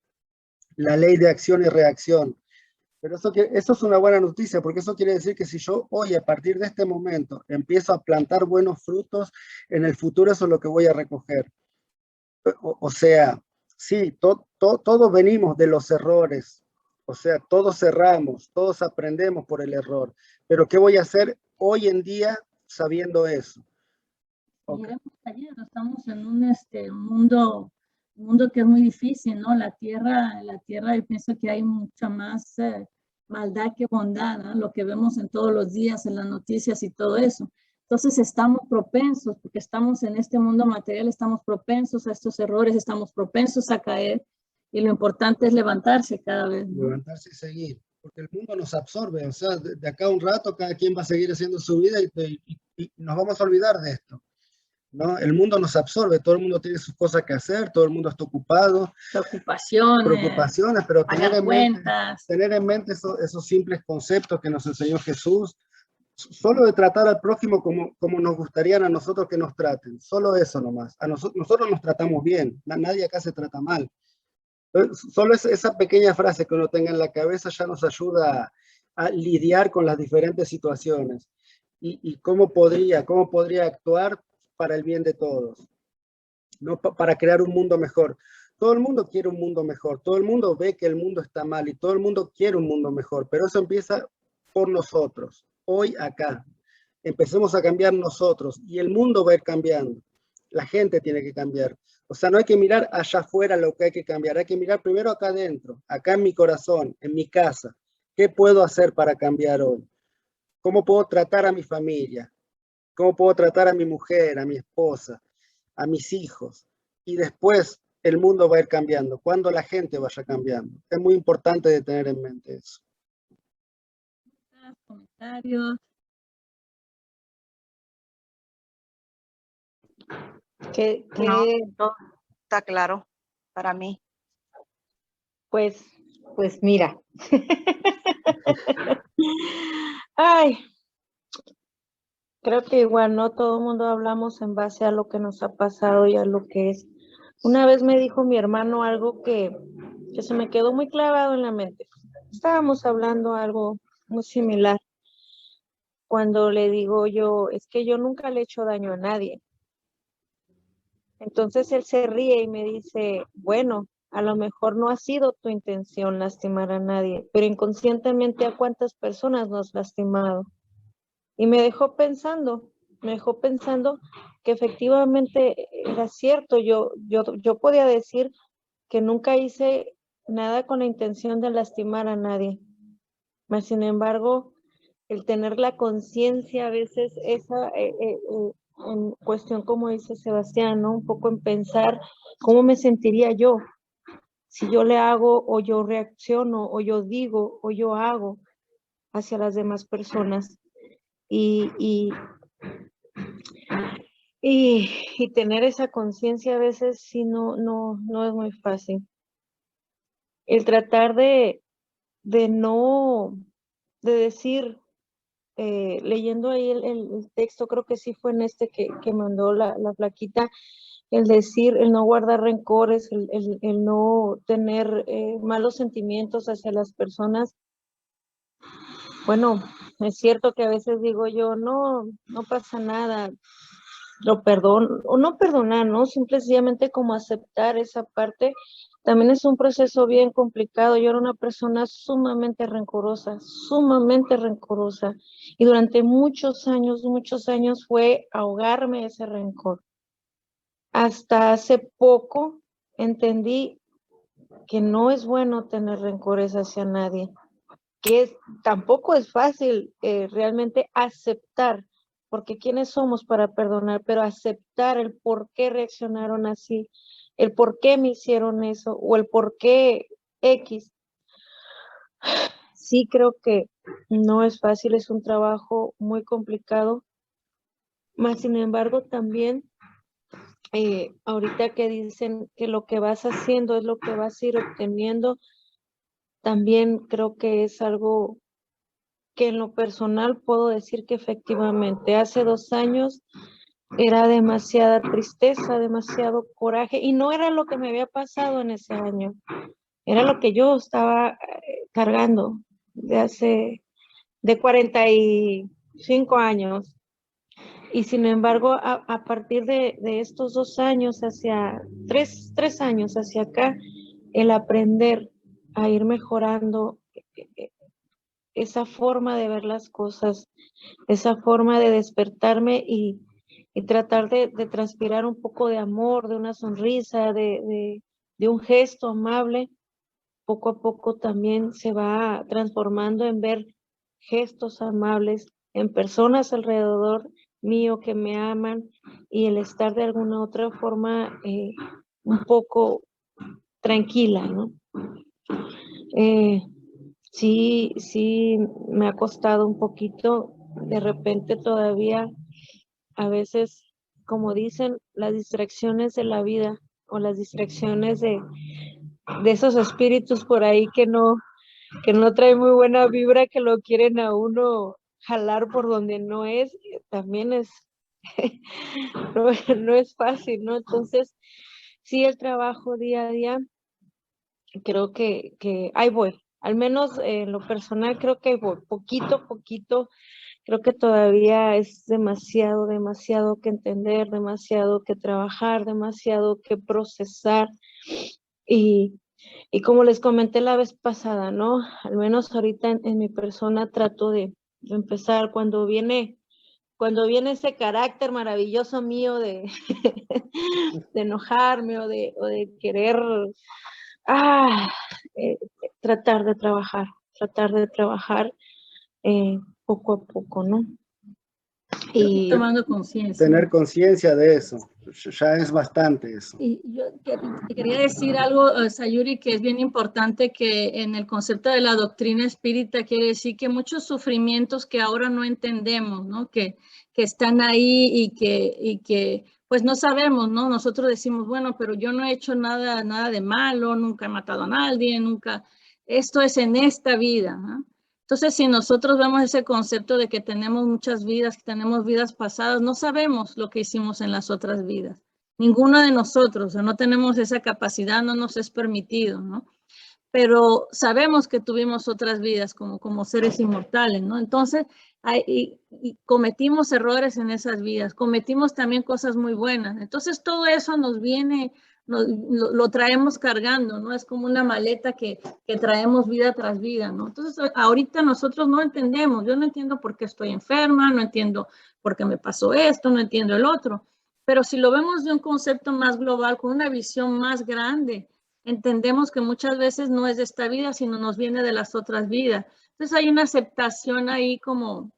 La ley de acción y reacción. Pero eso es una buena noticia, porque eso quiere decir que si yo hoy, a partir de este momento, empiezo a plantar buenos frutos, en el futuro eso es lo que voy a recoger. O sea, sí, todos venimos de los errores, o sea, todos erramos, todos aprendemos por el error, pero ¿qué voy a hacer hoy en día sabiendo eso? Okay. Estamos en un mundo que es muy difícil, ¿no? La tierra, yo pienso que hay mucha más maldad que bondad, ¿no? Lo que vemos en todos los días, en las noticias y todo eso. Entonces estamos propensos, porque estamos en este mundo material, estamos propensos a estos errores, estamos propensos a caer, y lo importante es levantarse cada vez, ¿no? Levantarse y seguir, porque el mundo nos absorbe, o sea, de acá a un rato cada quien va a seguir haciendo su vida y nos vamos a olvidar de esto. ¿No? El mundo nos absorbe, todo el mundo tiene sus cosas que hacer, todo el mundo está ocupado. Preocupaciones, pero tener en mente esos simples conceptos que nos enseñó Jesús, solo de tratar al prójimo como nos gustaría a nosotros que nos traten, solo eso nomás. Nosotros nos tratamos bien, nadie acá se trata mal. Solo esa pequeña frase que uno tenga en la cabeza ya nos ayuda a lidiar con las diferentes situaciones y cómo podría actuar para el bien de todos, ¿no? Para crear un mundo mejor. Todo el mundo quiere un mundo mejor, todo el mundo ve que el mundo está mal y todo el mundo quiere un mundo mejor, pero eso empieza por nosotros, hoy acá. Empecemos a cambiar nosotros y el mundo va a ir cambiando. La gente tiene que cambiar. O sea, no hay que mirar allá afuera lo que hay que cambiar, hay que mirar primero acá adentro, acá en mi corazón, en mi casa. ¿Qué puedo hacer para cambiar hoy? ¿Cómo puedo tratar a mi familia? ¿Cómo puedo tratar a mi mujer, a mi esposa, a mis hijos? Y después el mundo va a ir cambiando, cuando la gente vaya cambiando. Es muy importante de tener en mente eso. Comentarios. No, todo está claro para mí. Pues mira. Ay, creo que igual no todo el mundo hablamos en base a lo que nos ha pasado y a lo que es. Una vez me dijo mi hermano algo que se me quedó muy clavado en la mente. Estábamos hablando algo muy similar. Cuando le digo yo, es que yo nunca le he hecho daño a nadie. Entonces él se ríe y me dice, bueno, a lo mejor no ha sido tu intención lastimar a nadie, pero inconscientemente a cuántas personas nos has lastimado. Y me dejó pensando que efectivamente era cierto. Yo podía decir que nunca hice nada con la intención de lastimar a nadie. Mas, sin embargo, el tener la conciencia a veces esa en cuestión, como dice Sebastián, ¿no? Un poco en pensar cómo me sentiría yo si yo le hago o yo reacciono o yo digo o yo hago hacia las demás personas y tener esa conciencia a veces sí no es muy fácil. El tratar de decir, leyendo ahí el texto, creo que sí fue en este que mandó la flaquita, el decir, el no guardar rencores, el no tener malos sentimientos hacia las personas. Bueno, es cierto que a veces digo yo, no pasa nada, lo perdono, o no perdonar, ¿no? Simplemente como aceptar esa parte, también es un proceso bien complicado. Yo era una persona sumamente rencorosa, y durante muchos años fue ahogarme ese rencor. Hasta hace poco entendí que no es bueno tener rencores hacia nadie, que tampoco es fácil realmente aceptar, porque ¿quiénes somos para perdonar? Pero aceptar el por qué reaccionaron así, el por qué me hicieron eso, o el por qué X. Sí creo que no es fácil, es un trabajo muy complicado, mas sin embargo también ahorita que dicen que lo que vas haciendo es lo que vas a ir obteniendo, también creo que es algo que en lo personal puedo decir que efectivamente hace 2 años era demasiada tristeza, demasiado coraje, y no era lo que me había pasado en ese año, era lo que yo estaba cargando de 45 años. Y sin embargo, a partir de estos 2 años, hacia 3 años hacia acá, el aprender a ir mejorando esa forma de ver las cosas, esa forma de despertarme y tratar de transpirar un poco de amor, de una sonrisa, de un gesto amable, poco a poco también se va transformando en ver gestos amables en personas alrededor mío que me aman, y el estar de alguna otra forma un poco tranquila, ¿no? Sí, me ha costado un poquito, de repente todavía, a veces, como dicen, las distracciones de la vida o las distracciones de esos espíritus por ahí que no traen muy buena vibra, que lo quieren a uno jalar por donde no es, también es, no es fácil, ¿no? Entonces, sí, el trabajo día a día, creo que ahí voy, al menos en lo personal creo que poquito a poquito, creo que todavía es demasiado que entender, demasiado que trabajar, demasiado que procesar. Y como les comenté la vez pasada, ¿no? Al menos ahorita en mi persona trato de empezar cuando viene ese carácter maravilloso mío de, de enojarme o de querer eh, tratar de trabajar poco a poco, ¿no? Y Tomando conciencia. Tener conciencia de eso, ya es bastante eso. Y yo te quería decir algo, Sayuri, que es bien importante, que en el concepto de la doctrina espírita quiere decir que muchos sufrimientos que ahora no entendemos, ¿no? Que están ahí y que pues no sabemos, ¿no? Nosotros decimos, bueno, pero yo no he hecho nada de malo, nunca he matado a nadie, nunca, esto es en esta vida, ¿no? Entonces, si nosotros vemos ese concepto de que tenemos muchas vidas, que tenemos vidas pasadas, no sabemos lo que hicimos en las otras vidas. Ninguno de nosotros, o sea, no tenemos esa capacidad, no nos es permitido, ¿no? Pero sabemos que tuvimos otras vidas como seres inmortales, ¿no? Entonces, y cometimos errores en esas vidas, cometimos también cosas muy buenas. Entonces, todo eso nos viene, lo traemos cargando, ¿no? Es como una maleta que traemos vida tras vida, ¿no? Entonces, ahorita nosotros no entendemos, yo no entiendo por qué estoy enferma, no entiendo por qué me pasó esto, no entiendo el otro. Pero si lo vemos de un concepto más global, con una visión más grande, entendemos que muchas veces no es de esta vida, sino nos viene de las otras vidas. Entonces hay una aceptación ahí como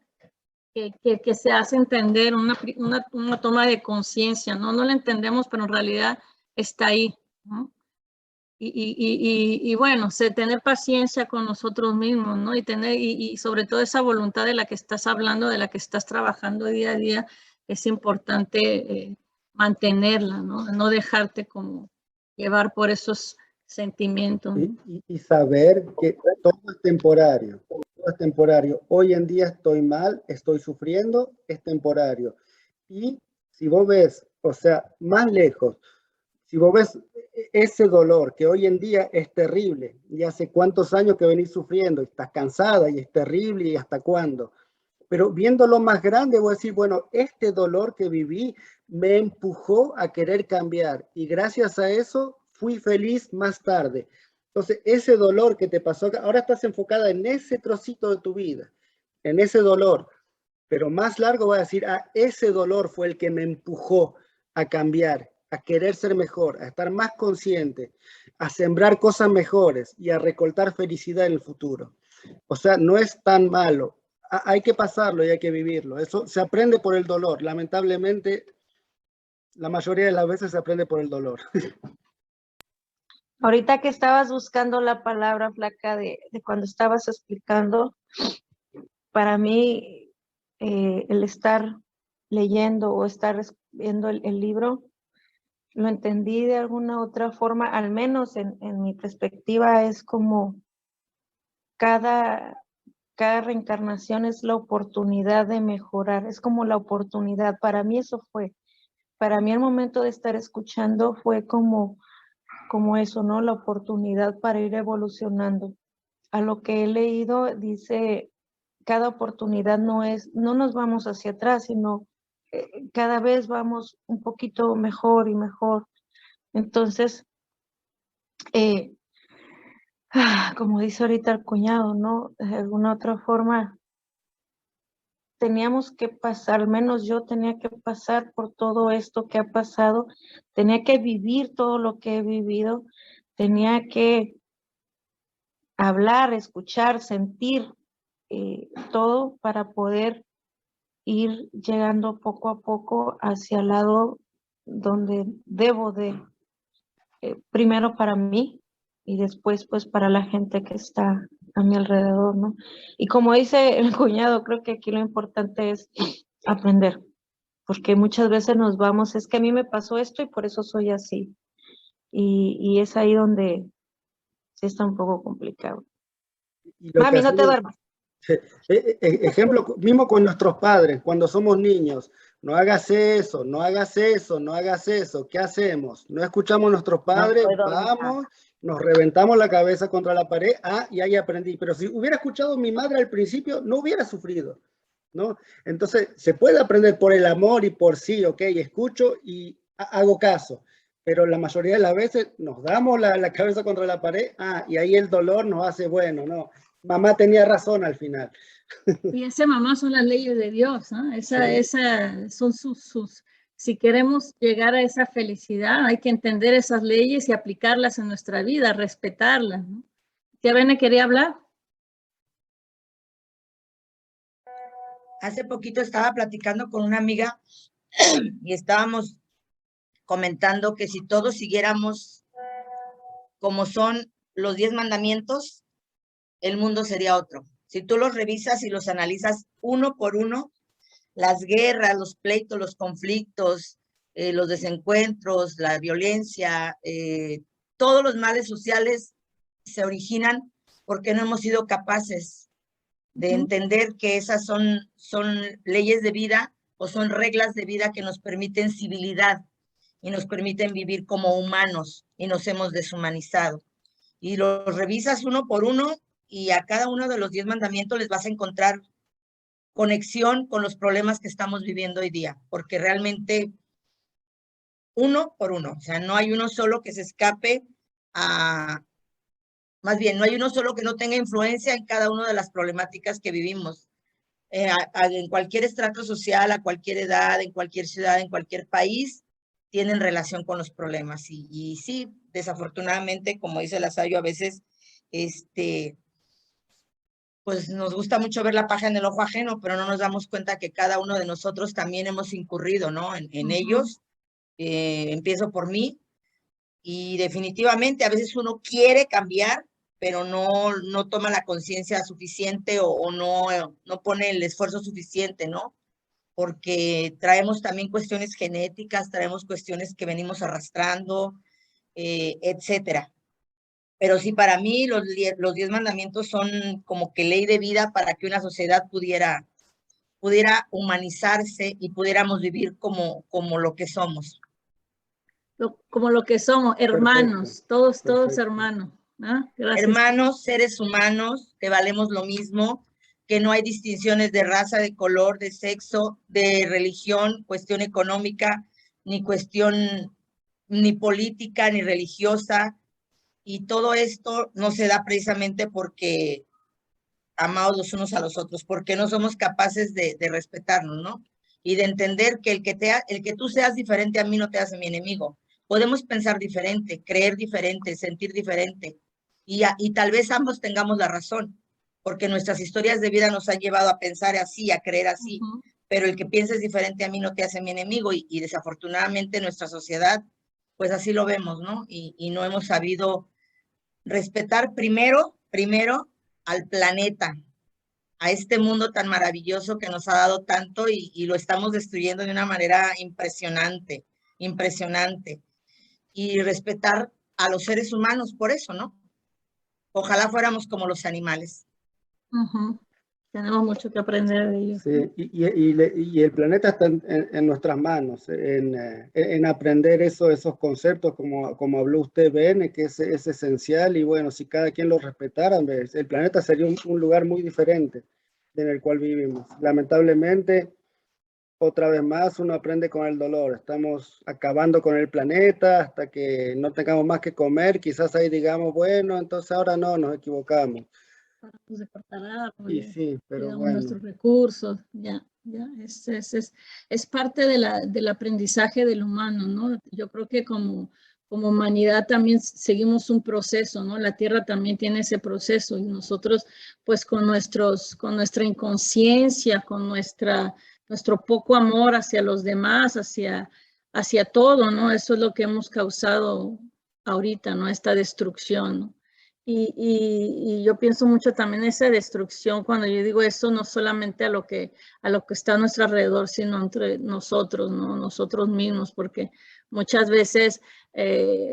que se hace entender, una toma de conciencia, ¿no? No la entendemos, pero en realidad está ahí, ¿no? Y bueno, tener paciencia con nosotros mismos, ¿no? Y sobre todo esa voluntad de la que estás hablando, de la que estás trabajando día a día, es importante mantenerla, ¿no? No dejarte como llevar por esos sentimientos, ¿no? Y saber que todo es temporario, todo es temporario. Hoy en día estoy mal, estoy sufriendo, es temporario. Y si vos ves, o sea, más lejos, si vos ves ese dolor que hoy en día es terrible, y hace cuántos años que venís sufriendo, y estás cansada y es terrible, y hasta cuándo. Pero viéndolo más grande, voy a decir, bueno, este dolor que viví me empujó a querer cambiar, y gracias a eso fui feliz más tarde. Entonces, ese dolor que te pasó, ahora estás enfocada en ese trocito de tu vida, en ese dolor, pero más largo voy a decir, ese dolor fue el que me empujó a cambiar, a querer ser mejor, a estar más consciente, a sembrar cosas mejores y a recortar felicidad en el futuro. O sea, no es tan malo. Hay que pasarlo y hay que vivirlo. Eso se aprende por el dolor. Lamentablemente, la mayoría de las veces se aprende por el dolor. ahorita que estabas buscando la palabra, Flaca, de cuando estabas explicando, para mí el estar leyendo o estar viendo el libro, lo entendí de alguna otra forma, al menos en mi perspectiva, es como cada reencarnación es la oportunidad de mejorar, es como la oportunidad. Para mí eso fue. Para mí el momento de estar escuchando fue como eso, ¿no? La oportunidad para ir evolucionando. A lo que he leído dice, cada oportunidad no nos vamos hacia atrás, sino cada vez vamos un poquito mejor y mejor. Entonces, como dice ahorita el cuñado, ¿no? De alguna otra forma, teníamos que pasar, al menos yo tenía que pasar por todo esto que ha pasado, tenía que vivir todo lo que he vivido, tenía que hablar, escuchar, sentir todo para poder ir llegando poco a poco hacia el lado donde debo de, primero para mí y después pues para la gente que está a mi alrededor, ¿no? Y como dice el cuñado, creo que aquí lo importante es aprender, porque muchas veces nos vamos, es que a mí me pasó esto y por eso soy así. Y es ahí donde sí está un poco complicado. Mami, no te duermas. Ejemplo, mismo con nuestros padres, cuando somos niños, no hagas eso, no hagas eso, no hagas eso. ¿Qué hacemos? No escuchamos a nuestros padres, puedo evitar. vamos, nos reventamos la cabeza contra la pared, y ahí aprendí. Pero si hubiera escuchado a mi madre al principio, no hubiera sufrido, ¿no? Entonces, se puede aprender por el amor y por sí, ok, escucho y hago caso. Pero la mayoría de las veces nos damos la cabeza contra la pared, y ahí el dolor nos hace, bueno, no, mamá tenía razón al final. Y esa mamá son las leyes de Dios, ¿no? Esa son sus, si queremos llegar a esa felicidad, hay que entender esas leyes y aplicarlas en nuestra vida, respetarlas, ¿no? ¿Tía Bene quería hablar? Hace poquito estaba platicando con una amiga y estábamos comentando que si todos siguiéramos como son los 10 mandamientos, el mundo sería otro. Si tú los revisas y los analizas uno por uno, las guerras, los pleitos, los conflictos, los desencuentros, la violencia, todos los males sociales se originan porque no hemos sido capaces de entender que esas son leyes de vida o son reglas de vida que nos permiten civilidad y nos permiten vivir como humanos y nos hemos deshumanizado. Y los revisas uno por uno y a cada uno de los 10 mandamientos les vas a encontrar conexión con los problemas que estamos viviendo hoy día, porque realmente uno por uno, o sea, no hay uno solo que se escape más bien, no hay uno solo que no tenga influencia en cada una de las problemáticas que vivimos. En cualquier estrato social, a cualquier edad, en cualquier ciudad, en cualquier país, tienen relación con los problemas. Y sí, desafortunadamente, como dice Lasayo, a veces, pues nos gusta mucho ver la paja en el ojo ajeno, pero no nos damos cuenta que cada uno de nosotros también hemos incurrido, ¿no? En ellos. Empiezo por mí. Y definitivamente a veces uno quiere cambiar, pero no toma la conciencia suficiente o no pone el esfuerzo suficiente, ¿no? Porque traemos también cuestiones genéticas, traemos cuestiones que venimos arrastrando, etcétera. Pero sí, para mí los 10 mandamientos son como que ley de vida para que una sociedad pudiera humanizarse y pudiéramos vivir como lo que somos. Como lo que somos, hermanos, todos Perfecto. hermanos, ¿no? Gracias. Hermanos, seres humanos, que valemos lo mismo, que no hay distinciones de raza, de color, de sexo, de religión, cuestión económica, ni cuestión ni política, ni religiosa. Y todo esto no se da precisamente porque amamos los unos a los otros, porque no somos capaces de respetarnos, ¿no? Y de entender que el que tú seas diferente a mí no te hace mi enemigo. Podemos pensar diferente, creer diferente, sentir diferente, y tal vez ambos tengamos la razón, porque nuestras historias de vida nos han llevado a pensar así, a creer así, pero el que pienses diferente a mí no te hace mi enemigo, y desafortunadamente nuestra sociedad, pues así lo vemos, ¿no? Y no hemos sabido respetar primero al planeta, a este mundo tan maravilloso que nos ha dado tanto y lo estamos destruyendo de una manera impresionante. Y respetar a los seres humanos por eso, ¿no? Ojalá fuéramos como los animales. Tenemos mucho que aprender de ellos. Sí, y el planeta está en nuestras manos, en aprender esos conceptos, como habló usted, Ben, que es esencial. Y bueno, si cada quien lo respetara, el planeta sería un lugar muy diferente en el cual vivimos. Lamentablemente, otra vez más, uno aprende con el dolor. Estamos acabando con el planeta hasta que no tengamos más que comer. Quizás ahí digamos, bueno, entonces ahora no, nos equivocamos. De cortar árboles, Y sí, pero bueno. Nuestros recursos, es parte del aprendizaje del humano, ¿no? Yo creo que como humanidad también seguimos un proceso, ¿no? La Tierra también tiene ese proceso y nosotros, pues con nuestra inconsciencia, con nuestro poco amor hacia los demás, hacia todo, ¿no? Eso es lo que hemos causado ahorita, ¿no? Esta destrucción, ¿no? Y yo pienso mucho también en esa destrucción cuando yo digo eso, no solamente a lo que está a nuestro alrededor, sino entre nosotros, ¿no? Nosotros mismos, porque Muchas veces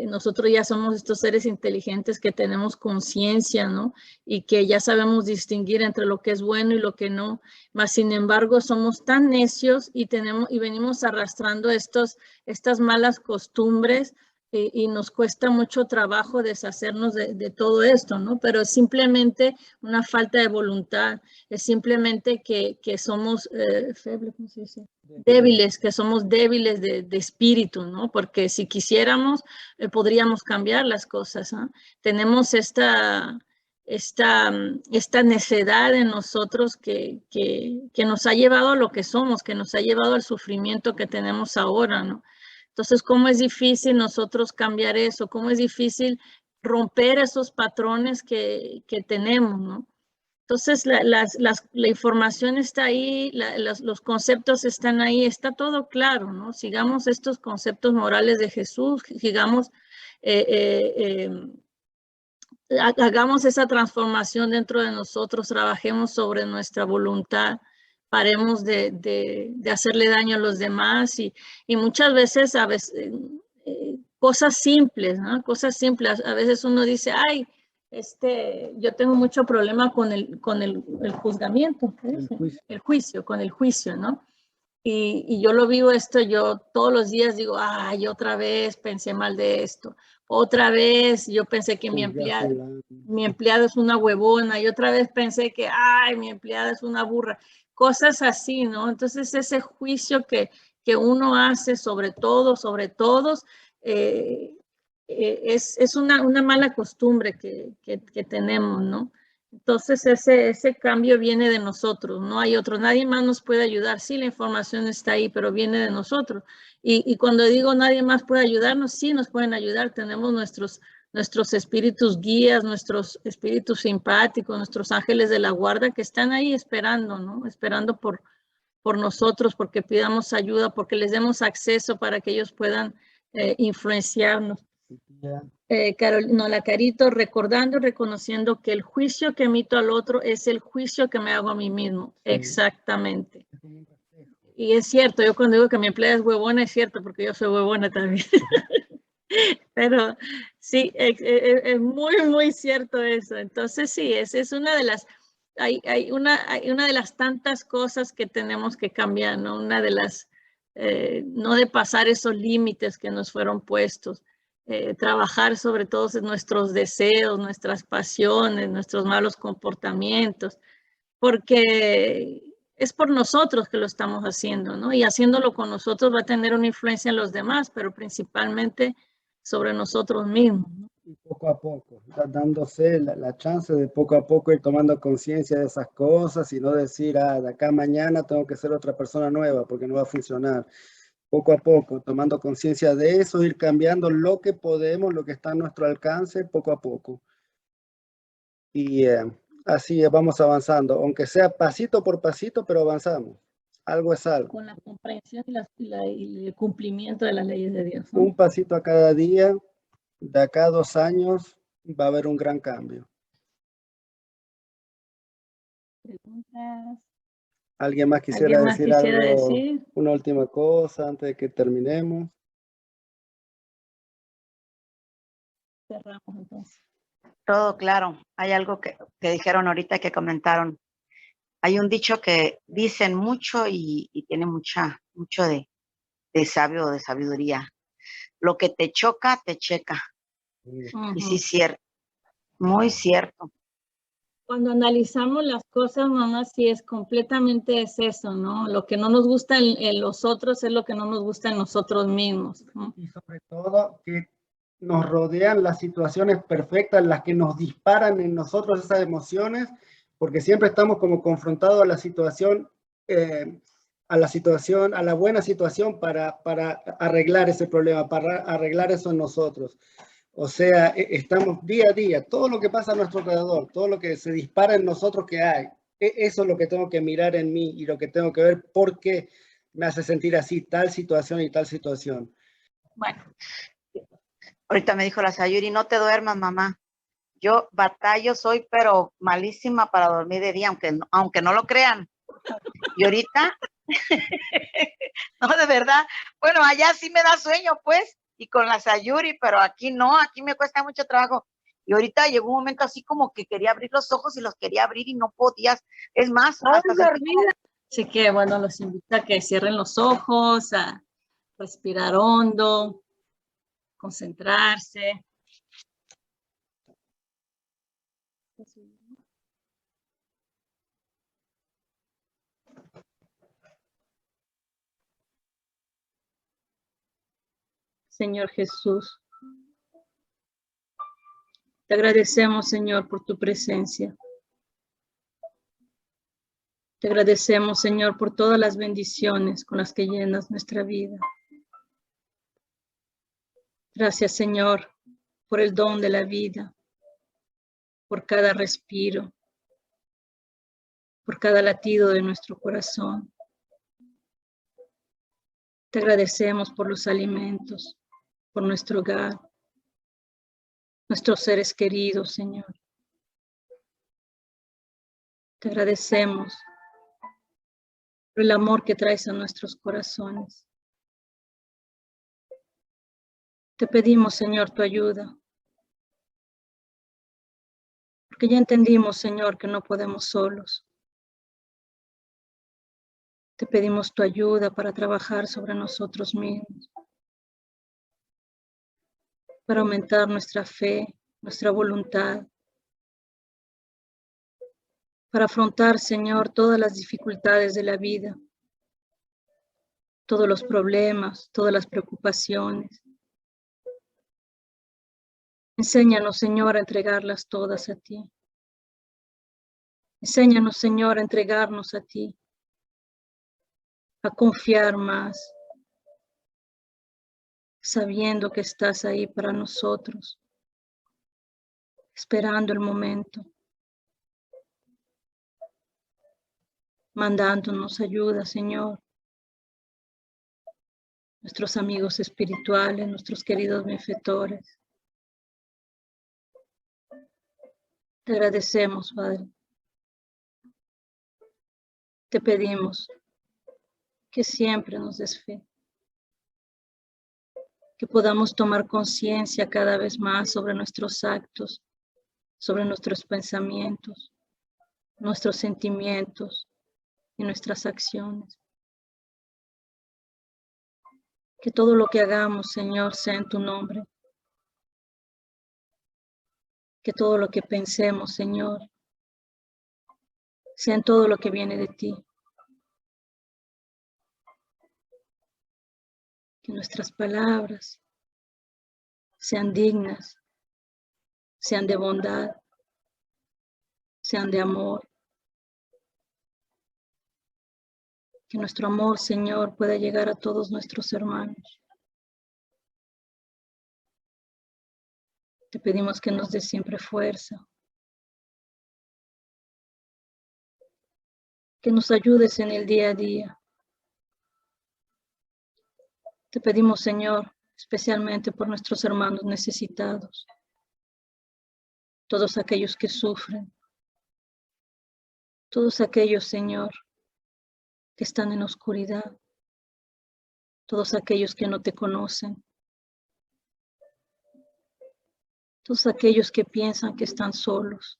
nosotros ya somos estos seres inteligentes que tenemos conciencia, ¿no? Y que ya sabemos distinguir entre lo que es bueno y lo que no. Mas, sin embargo, somos tan necios y venimos arrastrando estas malas costumbres y nos cuesta mucho trabajo deshacernos de todo esto, ¿no? Pero es simplemente una falta de voluntad, es simplemente que somos ¿cómo se dice? Débiles, que somos débiles de espíritu, ¿no? Porque si quisiéramos, podríamos cambiar las cosas, ¿no? Tenemos esta necedad en nosotros que nos ha llevado a lo que somos, que nos ha llevado al sufrimiento que tenemos ahora, ¿no? Entonces, ¿cómo es difícil nosotros cambiar eso? ¿Cómo es difícil romper esos patrones que tenemos, ¿no? Entonces, la información está ahí, los conceptos están ahí, está todo claro, ¿no? Sigamos estos conceptos morales de Jesús, sigamos, hagamos esa transformación dentro de nosotros, trabajemos sobre nuestra voluntad, paremos de hacerle daño a los demás y muchas veces, cosas simples, ¿no? Cosas simples. A veces uno dice, ay, yo tengo mucho problema con el juzgamiento, con el juicio, ¿no? Y yo lo vivo yo todos los días digo, ay, otra vez pensé mal de esto, otra vez yo pensé que mi empleado es una huevona, y otra vez pensé que, ay, mi empleada es una burra, cosas así, ¿no? Entonces ese juicio que uno hace sobre todos, es una mala costumbre que tenemos, ¿no? Entonces ese cambio viene de nosotros, no hay otro, nadie más nos puede ayudar. Sí, la información está ahí, pero viene de nosotros. Y cuando digo nadie más puede ayudarnos, sí nos pueden ayudar. Tenemos nuestros espíritus guías, nuestros espíritus simpáticos, nuestros ángeles de la guarda que están ahí esperando, ¿no? Esperando por nosotros, porque pidamos ayuda, porque les demos acceso para que ellos puedan influenciarnos. Carito, recordando y reconociendo que el juicio que emito al otro es el juicio que me hago a mí mismo. Sí. Exactamente. Y es cierto, yo cuando digo que mi empleada es huevona, es cierto, porque yo soy huevona también. Pero sí, es muy, muy cierto eso. Entonces, sí, es una de las, hay una de las tantas cosas que tenemos que cambiar, ¿no? Una de las, no de pasar esos límites que nos fueron puestos. Trabajar sobre todos nuestros deseos, nuestras pasiones, nuestros malos comportamientos, porque es por nosotros que lo estamos haciendo, ¿no? Y haciéndolo con nosotros va a tener una influencia en los demás, pero principalmente sobre nosotros mismos, ¿no? Y poco a poco, dándose la chance de poco a poco ir tomando conciencia de esas cosas y no decir, de acá a mañana tengo que ser otra persona nueva porque no va a funcionar. Poco a poco, tomando conciencia de eso, ir cambiando lo que podemos, lo que está a nuestro alcance, poco a poco. Y así vamos avanzando, aunque sea pasito por pasito, pero avanzamos. Algo es algo. Con la comprensión y el cumplimiento de las leyes de Dios, ¿no? Un pasito a cada día, de acá a 2 años, va a haber un gran cambio. Preguntas. ¿Alguien más quisiera decir algo? Una última cosa antes de que terminemos. Cerramos entonces. Todo claro. Hay algo que dijeron ahorita, que comentaron. Hay un dicho que dicen mucho y tiene mucho de sabio, de sabiduría. Lo que te choca, te checa. Y sí, cierto. Muy cierto. Cuando analizamos las cosas, mamá, sí es completamente eso, ¿no? Lo que no nos gusta en los otros es lo que no nos gusta en nosotros mismos, ¿no? Y sobre todo que nos rodean las situaciones perfectas, las que nos disparan en nosotros esas emociones, porque siempre estamos como confrontados a la situación, a la buena situación para arreglar ese problema, para arreglar eso en nosotros. O sea, estamos día a día, todo lo que pasa a nuestro alrededor, todo lo que se dispara en nosotros que hay, eso es lo que tengo que mirar en mí y lo que tengo que ver por qué me hace sentir así, tal situación y tal situación. Bueno, ahorita me dijo la Sayuri, no te duermas, mamá. Yo batallo, soy pero malísima para dormir de día, aunque no lo crean. Y ahorita No, de verdad. Bueno, allá sí me da sueño, pues, y con la Sayuri, pero aquí no, aquí me cuesta mucho trabajo. Y ahorita llegó un momento así como que quería abrir los ojos y los quería abrir y no podías. Es más, hasta sentí como- Así que, bueno, los invito a que cierren los ojos, a respirar hondo, concentrarse. Señor Jesús, te agradecemos, Señor, por tu presencia. Te agradecemos, Señor, por todas las bendiciones con las que llenas nuestra vida. Gracias, Señor, por el don de la vida, por cada respiro, por cada latido de nuestro corazón. Te agradecemos por los alimentos, por nuestro hogar, nuestros seres queridos, Señor. Te agradecemos por el amor que traes a nuestros corazones. Te pedimos, Señor, tu ayuda, porque ya entendimos, Señor, que no podemos solos. Te pedimos tu ayuda para trabajar sobre nosotros mismos, para aumentar nuestra fe, nuestra voluntad, para afrontar, Señor, todas las dificultades de la vida, todos los problemas, todas las preocupaciones. Enséñanos, Señor, a entregarlas todas a ti. Enséñanos, Señor, a entregarnos a ti, a confiar más, sabiendo que estás ahí para nosotros, esperando el momento, mandándonos ayuda, Señor. Nuestros amigos espirituales, nuestros queridos benefactores. Te agradecemos, Padre. Te pedimos que siempre nos des fe, que podamos tomar conciencia cada vez más sobre nuestros actos, sobre nuestros pensamientos, nuestros sentimientos y nuestras acciones. Que todo lo que hagamos, Señor, sea en tu nombre. Que todo lo que pensemos, Señor, sea en todo lo que viene de ti. Que nuestras palabras sean dignas, sean de bondad, sean de amor. Que nuestro amor, Señor, pueda llegar a todos nuestros hermanos. Te pedimos que nos des siempre fuerza. Que nos ayudes en el día a día. Te pedimos, Señor, especialmente por nuestros hermanos necesitados. Todos aquellos que sufren. Todos aquellos, Señor, que están en oscuridad. Todos aquellos que no te conocen. Todos aquellos que piensan que están solos,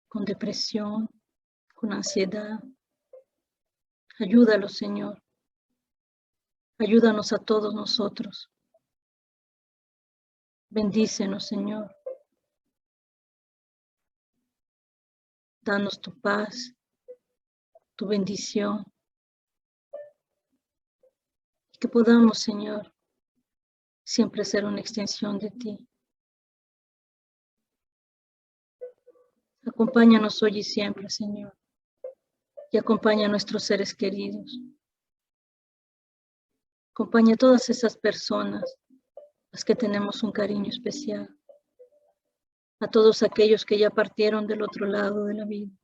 con depresión, con ansiedad. Ayúdalos, Señor. Ayúdanos a todos nosotros. Bendícenos, Señor. Danos tu paz, tu bendición. Que podamos, Señor, siempre ser una extensión de ti. Acompáñanos hoy y siempre, Señor. Y acompaña a nuestros seres queridos. Acompaña a todas esas personas, las que tenemos un cariño especial. A todos aquellos que ya partieron del otro lado de la vida.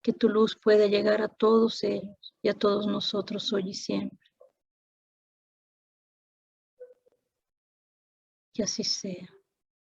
Que tu luz pueda llegar a todos ellos y a todos nosotros hoy y siempre. Que así sea.